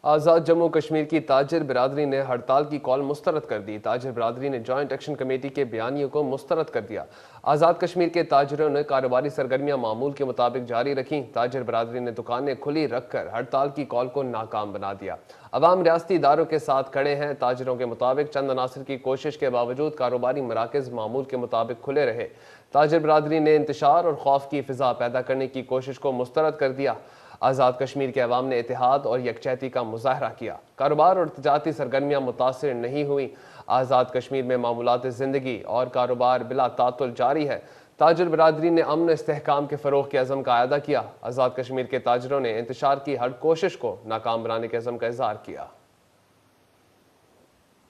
آزاد جموں کشمیر کی تاجر برادری نے ہڑتال کی کال مسترد کر دی۔ تاجر برادری نے جوائنٹ ایکشن کمیٹی کے بیانیے کو مسترد کر دیا۔ آزاد کشمیر کے تاجروں نے کاروباری سرگرمیاں معمول کے مطابق جاری رکھیں۔ تاجر برادری نے دکانیں کھلی رکھ کر ہڑتال کی کال کو ناکام بنا دیا۔ عوام ریاستی اداروں کے ساتھ کھڑے ہیں۔ تاجروں کے مطابق چند عناصر کی کوشش کے باوجود کاروباری مراکز معمول کے مطابق کھلے رہے۔ تاجر برادری نے انتشار اور خوف کی فضا پیدا کرنے کی کوشش کو مسترد کر دیا۔ آزاد کشمیر کے عوام نے اتحاد اور یکجہتی کا مظاہرہ کیا۔ کاروبار اور تجارتی سرگرمیاں متاثر نہیں ہوئیں۔ آزاد کشمیر میں معمولات زندگی اور کاروبار بلا تعطل جاری ہے۔ تاجر برادری نے امن و استحکام کے فروغ کے عزم کا اعادہ کیا۔ آزاد کشمیر کے تاجروں نے انتشار کی ہر کوشش کو ناکام بنانے کے عزم کا اظہار کیا۔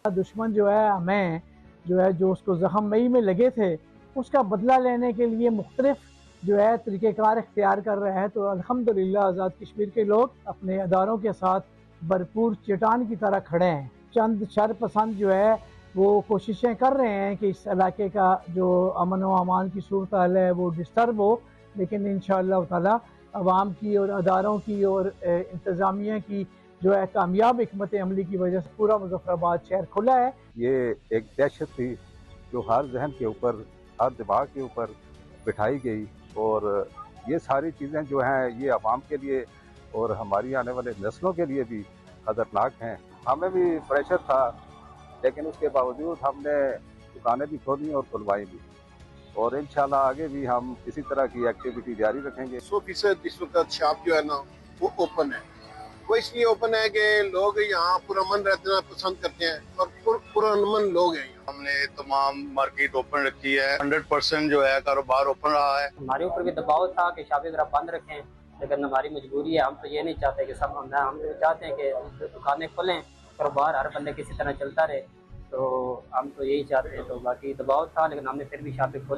دشمن جو ہے ہمیں جو اس کو زخم مئی میں لگے تھے اس کا بدلہ لینے کے لیے مختلف طریقہ کار اختیار کر رہے ہیں، تو الحمدللہ آزاد کشمیر کے لوگ اپنے اداروں کے ساتھ بھرپور چٹان کی طرح کھڑے ہیں۔ چند شر پسند وہ کوششیں کر رہے ہیں کہ اس علاقے کا جو امن و امان کی صورتحال ہے وہ ڈسٹرب ہو، لیکن انشاءاللہ تعالی عوام کی اور اداروں کی اور انتظامیہ کی کامیاب حکمت عملی کی وجہ سے پورا مظفر آباد شہر کھلا ہے۔ یہ ایک دہشت تھی جو ہر ذہن کے اوپر، ہر دماغ کے اوپر بٹھائی گئی، اور یہ ساری چیزیں جو ہیں یہ عوام کے لیے اور ہماری آنے والے نسلوں کے لیے بھی خطرناک ہیں۔ ہمیں بھی پریشر تھا، لیکن اس کے باوجود ہم نے دکانیں بھی کھولی اور کھلوائی بھی، اور انشاءاللہ آگے بھی ہم اسی طرح کی ایکٹیویٹی جاری رکھیں گے۔ 100% اس وقت شاپ جو ہے نا وہ اوپن ہے۔ وہ اس لیے اوپن ہے کہ لوگ یہاں پرامن رہنا پسند کرتے ہیں اور پرامن لوگ ہیں۔ ہم نے تمام مارکیٹ اوپن رکھی ہے، 100% جو ہے کاروبار اوپن رہا ہے۔ ہمارے اوپر بھی دباؤ تھا کہ شاپیں ذرا بند رکھیں، لیکن ہماری مجبوری ہے۔ ہم تو یہ نہیں چاہتے کہ سب ہم چاہتے ہیں کہ دکانیں کھلیں، کاروبار ہر بندے کسی طرح چلتا رہے، تو ہم تو یہی چاہتے ہیں۔ تو باقی دباؤ تھا لیکن ہم نے پھر بھی شاپیں کھولی۔